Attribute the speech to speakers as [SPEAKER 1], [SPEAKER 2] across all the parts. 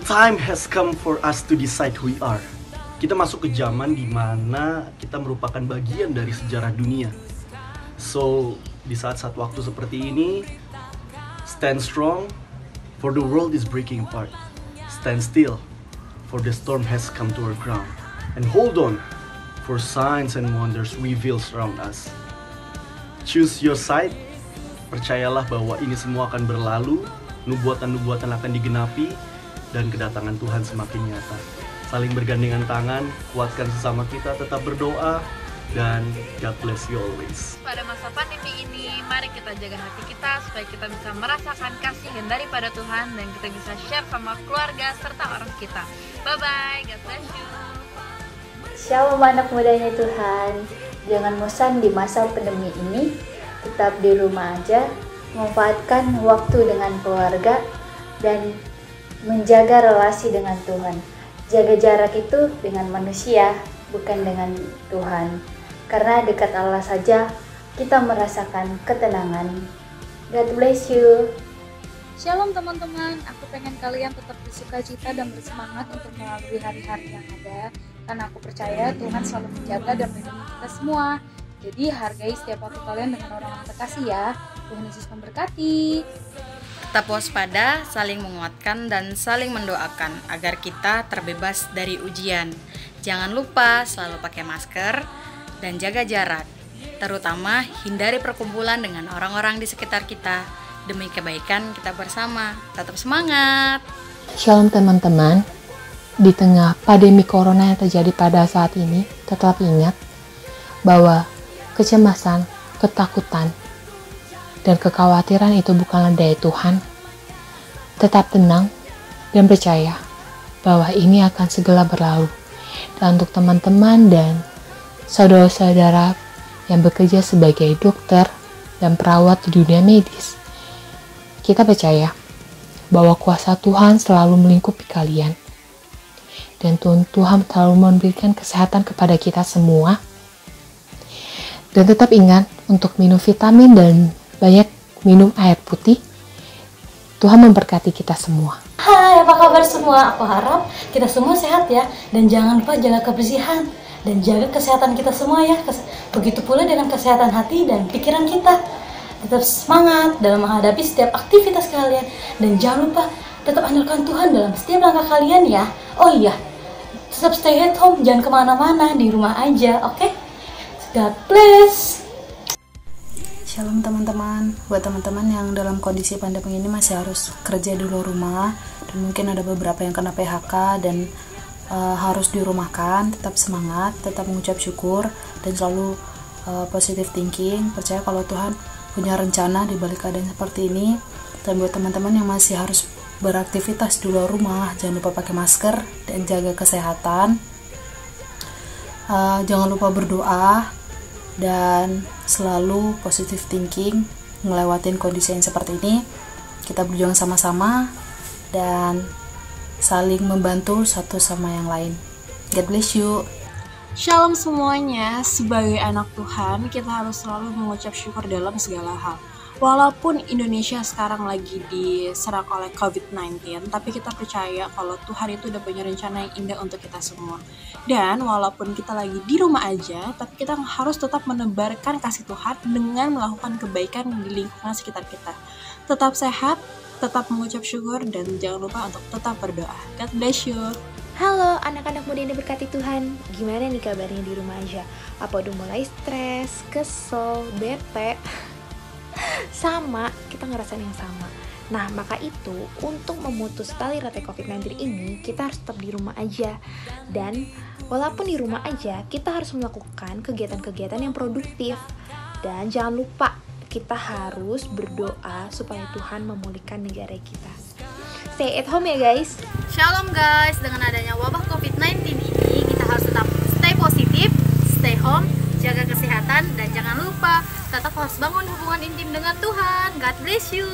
[SPEAKER 1] time has come for us to decide who we are. Kita masuk ke zaman di mana kita merupakan bagian dari sejarah dunia. So, di saat-saat waktu seperti ini, stand strong, for the world is breaking apart. Stand still, for the storm has come to our ground. And hold on, for signs and wonders reveals around us. Choose your side, percayalah bahwa ini semua akan berlalu, nubuatan-nubuatan akan digenapi, dan kedatangan Tuhan semakin nyata. Saling bergandengan tangan, kuatkan sesama kita, tetap berdoa, dan God bless you always.
[SPEAKER 2] Pada masa pandemi ini, mari kita jaga hati kita supaya kita bisa merasakan kasih yang daripada Tuhan dan kita bisa share sama keluarga serta orang kita. Bye-bye, God bless you.
[SPEAKER 3] Shalom anak mudanya Tuhan. Jangan bosan di masa pandemi ini, tetap di rumah aja, manfaatkan waktu dengan keluarga dan menjaga relasi dengan Tuhan. Jaga jarak itu dengan manusia, bukan dengan Tuhan. Karena dekat Allah saja kita merasakan ketenangan. God bless you.
[SPEAKER 4] Shalom teman-teman, aku pengen kalian tetap bersukacita dan bersemangat untuk melalui hari-hari yang ada. Karena aku percaya Tuhan selalu menjaga dan melindungi kita semua. Jadi hargai setiap waktu kalian dengan orang yang terkasih ya. Tuhan Yesus memberkati.
[SPEAKER 5] Tetap waspada, saling menguatkan dan saling mendoakan agar kita terbebas dari ujian. Jangan lupa selalu pakai masker dan jaga jarak. Terutama hindari perkumpulan dengan orang-orang di sekitar kita demi kebaikan kita bersama. Tetap semangat.
[SPEAKER 6] Shalom teman-teman. Di tengah pandemi corona yang terjadi pada saat ini, tetap ingat bahwa kecemasan, ketakutan, dan kekhawatiran itu bukanlah dari Tuhan. Tetap tenang dan percaya bahwa ini akan segera berlalu. Dan untuk teman-teman dan saudara-saudara yang bekerja sebagai dokter dan perawat di dunia medis, kita percaya bahwa kuasa Tuhan selalu melingkupi kalian. Dan Tuhan selalu memberikan kesehatan kepada kita semua. Dan tetap ingat untuk minum vitamin dan banyak minum air putih. Tuhan memberkati kita semua.
[SPEAKER 7] Hai, apa kabar semua? Aku harap kita semua sehat ya. Dan jangan lupa jaga kebersihan dan jaga kesehatan kita semua ya. Begitu pula dengan kesehatan hati dan pikiran kita. Tetap semangat dalam menghadapi setiap aktivitas kalian. Dan jangan lupa tetap andalkan Tuhan dalam setiap langkah kalian ya. Oh iya, tetap stay at home, jangan kemana-mana, di rumah aja, oke? God bless.
[SPEAKER 8] Shalom teman-teman. Buat teman-teman yang dalam kondisi pandemi ini masih harus kerja di luar rumah dan mungkin ada beberapa yang kena PHK dan harus dirumahkan, tetap semangat, tetap mengucap syukur dan selalu positive thinking. Percaya kalau Tuhan punya rencana di balik keadaan seperti ini. Dan buat teman-teman yang masih harus beraktivitas di luar rumah, jangan lupa pakai masker dan jaga kesehatan. Jangan lupa berdoa dan selalu positive thinking ngelewatin kondisi yang seperti ini. Kita berjuang sama-sama dan saling membantu satu sama yang lain. God bless you.
[SPEAKER 9] Shalom semuanya. Sebagai anak Tuhan, kita harus selalu mengucap syukur dalam segala hal. Walaupun Indonesia sekarang lagi diserang oleh COVID-19, tapi kita percaya kalau Tuhan itu udah punya rencana yang indah untuk kita semua. Dan walaupun kita lagi di rumah aja, tapi kita harus tetap menebarkan kasih Tuhan dengan melakukan kebaikan di lingkungan sekitar kita. Tetap sehat, tetap mengucap syukur, dan jangan lupa untuk tetap berdoa. God bless you.
[SPEAKER 10] Halo anak-anak muda yang diberkati Tuhan. Gimana nih kabarnya di rumah aja? Apa udah mulai stres, kesel, bete? Sama, kita ngerasain yang sama. Nah, maka itu untuk memutus tali rantai COVID-19 ini, kita harus tetap di rumah aja. Dan walaupun di rumah aja, kita harus melakukan kegiatan-kegiatan yang produktif. Dan jangan lupa, kita harus berdoa supaya Tuhan memulihkan negara kita. Stay at home ya guys.
[SPEAKER 5] Shalom guys, dengan adanya wabah COVID-19 ini, kita harus tetap stay positif, stay home, jaga kesehatan, dan jangan lupa tetap harus bangun hubungan intim dengan Tuhan. God bless you.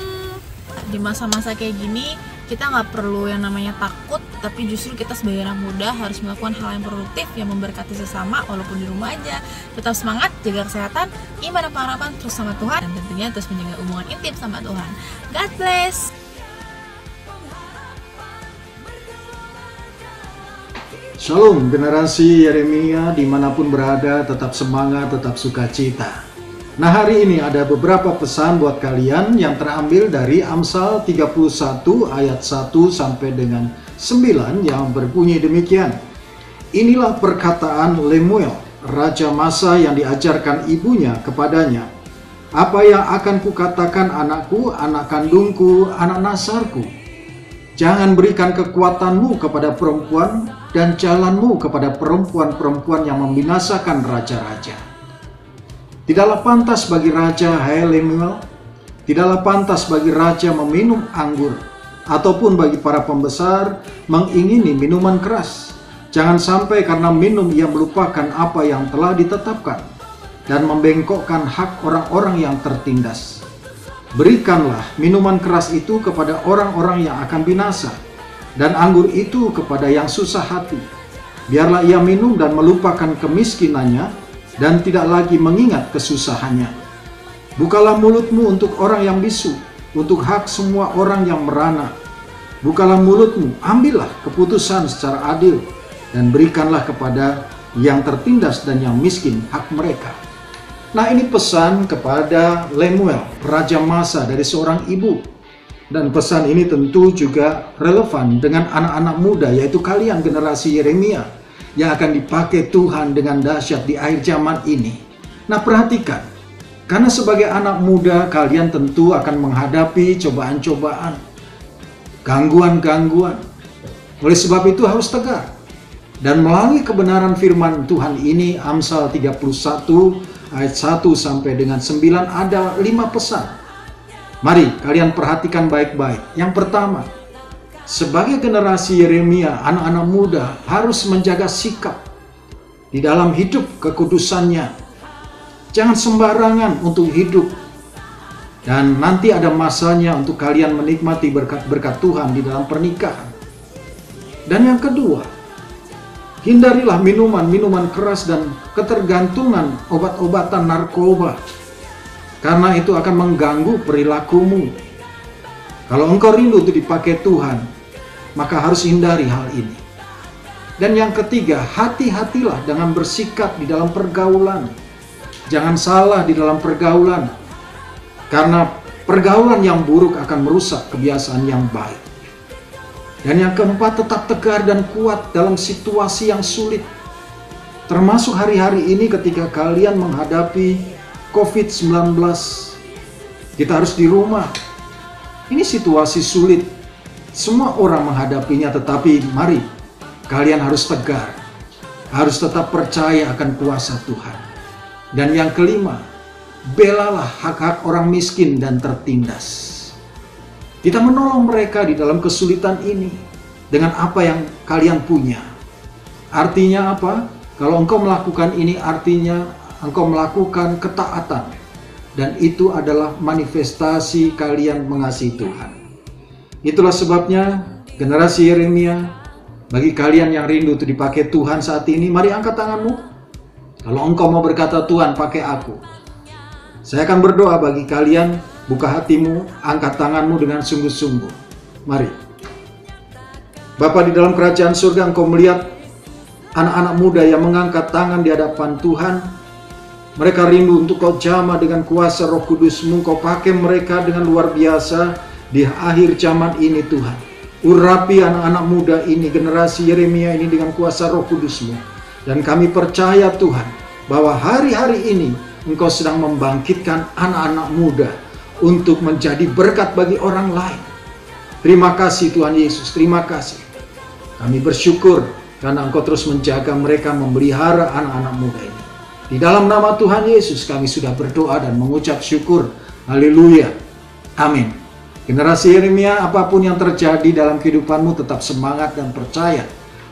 [SPEAKER 11] Di masa-masa kayak gini, kita nggak perlu yang namanya takut, tapi justru kita sebagai anak muda harus melakukan hal yang produktif yang memberkati sesama walaupun di rumah aja. Tetap semangat, jaga kesehatan, iman dan pengharapan terus sama Tuhan, dan tentunya terus menjaga hubungan intim sama Tuhan. God bless.
[SPEAKER 12] Shalom generasi Yeremia, dimanapun berada tetap semangat, tetap sukacita. Nah, hari ini ada beberapa pesan buat kalian yang terambil dari Amsal 31 ayat 1 sampai dengan 9 yang berbunyi demikian. Inilah perkataan Lemuel, Raja Masa yang diajarkan ibunya kepadanya. Apa yang akan kukatakan anakku, anak kandungku, anak nasarku? Jangan berikan kekuatanmu kepada perempuan dan jalanmu kepada perempuan-perempuan yang membinasakan raja-raja. Tidaklah pantas bagi raja, hai Lemuel, tidaklah pantas bagi raja meminum anggur, ataupun bagi para pembesar mengingini minuman keras. Jangan sampai karena minum ia melupakan apa yang telah ditetapkan, dan membengkokkan hak orang-orang yang tertindas. Berikanlah minuman keras itu kepada orang-orang yang akan binasa, dan anggur itu kepada yang susah hati. Biarlah ia minum dan melupakan kemiskinannya, dan tidak lagi mengingat kesusahannya. Bukalah mulutmu untuk orang yang bisu, untuk hak semua orang yang merana. Bukalah mulutmu, ambillah keputusan secara adil, dan berikanlah kepada yang tertindas dan yang miskin hak mereka. Nah, ini pesan kepada Lemuel, Raja Masa dari seorang ibu. Dan pesan ini tentu juga relevan dengan anak-anak muda, yaitu kalian generasi Yeremia, yang akan dipakai Tuhan dengan dahsyat di akhir zaman ini. Nah, perhatikan, karena sebagai anak muda kalian tentu akan menghadapi cobaan-cobaan, gangguan-gangguan. Oleh sebab itu harus tegar. Dan melalui kebenaran firman Tuhan ini, Amsal 31 ayat 1 sampai dengan 9 ada 5 pesan. Mari kalian perhatikan baik-baik. Yang pertama, sebagai generasi Yeremia, anak-anak muda harus menjaga sikap di dalam hidup kekudusannya. Jangan sembarangan untuk hidup. Dan nanti ada masanya untuk kalian menikmati berkat-berkat Tuhan di dalam pernikahan. Dan yang kedua, hindarilah minuman-minuman keras dan ketergantungan obat-obatan narkoba, karena itu akan mengganggu perilakumu. Kalau engkau rindu untuk dipakai Tuhan, maka harus hindari hal ini. Dan yang ketiga, hati-hatilah dengan bersikap di dalam pergaulan. Jangan salah di dalam pergaulan, karena pergaulan yang buruk akan merusak kebiasaan yang baik. Dan yang keempat, tetap tegar dan kuat dalam situasi yang sulit. Termasuk hari-hari ini ketika kalian menghadapi COVID-19. Kita harus di rumah. Ini situasi sulit. Semua orang menghadapinya, tetapi mari kalian harus tegar. Harus tetap percaya akan kuasa Tuhan. Dan yang kelima, belalah hak-hak orang miskin dan tertindas. Kita menolong mereka di dalam kesulitan ini dengan apa yang kalian punya. Artinya apa? Kalau engkau melakukan ini, artinya engkau melakukan ketaatan. Dan itu adalah manifestasi kalian mengasihi Tuhan. Itulah sebabnya generasi Yeremia, bagi kalian yang rindu untuk dipakai Tuhan saat ini, mari angkat tanganmu. Kalau engkau mau berkata, Tuhan pakai aku. Saya akan berdoa bagi kalian. Buka hatimu, angkat tanganmu dengan sungguh-sungguh. Mari. Bapa di dalam kerajaan surga, engkau melihat anak-anak muda yang mengangkat tangan di hadapan Tuhan. Mereka rindu untuk kau jamah dengan kuasa Roh Kudus-Mu. Kau pakai mereka dengan luar biasa di akhir zaman ini Tuhan. Urapi anak-anak muda ini, generasi Yeremia ini dengan kuasa Roh Kudus-Mu. Dan kami percaya Tuhan, bahwa hari-hari ini engkau sedang membangkitkan anak-anak muda untuk menjadi berkat bagi orang lain. Terima kasih Tuhan Yesus, terima kasih. Kami bersyukur karena engkau terus menjaga mereka, memelihara anak-anak muda ini. Di dalam nama Tuhan Yesus kami sudah berdoa dan mengucap syukur. Haleluya. Amin. Generasi Yeremia, apapun yang terjadi dalam kehidupanmu, tetap semangat dan percaya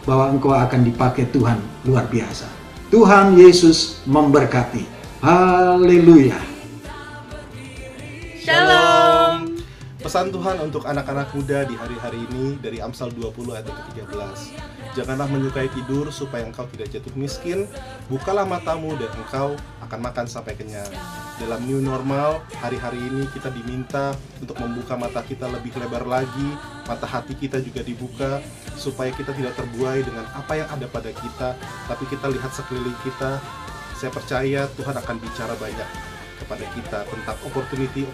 [SPEAKER 12] bahwa engkau akan dipakai Tuhan luar biasa. Tuhan Yesus memberkati. Haleluya.
[SPEAKER 13] Shalom. Pesan Tuhan untuk anak-anak muda di hari-hari ini dari Amsal 20 ayat ke-13. Janganlah menyukai tidur supaya engkau tidak jatuh miskin. Bukalah matamu dan engkau akan makan sampai kenyang. Dalam new normal, hari-hari ini kita diminta untuk membuka mata kita lebih lebar lagi mata hati kita juga dibuka, supaya kita tidak terbuai dengan apa yang ada pada kita, tapi kita lihat sekeliling kita. Saya percaya Tuhan akan bicara banyak kepada kita tentang opportunity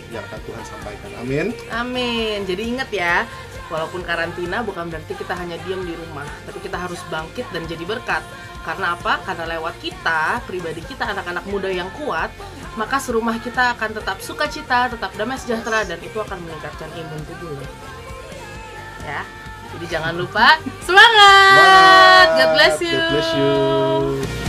[SPEAKER 13] yang akan Tuhan sampaikan. Amin.
[SPEAKER 14] Amin. Jadi ingat ya, walaupun karantina bukan berarti kita hanya diam di rumah, tapi kita harus bangkit dan jadi berkat. Karena apa? Karena lewat kita, pribadi kita, anak-anak muda yang kuat, maka serumah kita akan tetap sukacita, tetap damai sejahtera, dan itu akan meningkatkan imun tubuh. Ya, jadi jangan lupa semangat. God bless you.
[SPEAKER 13] God bless you.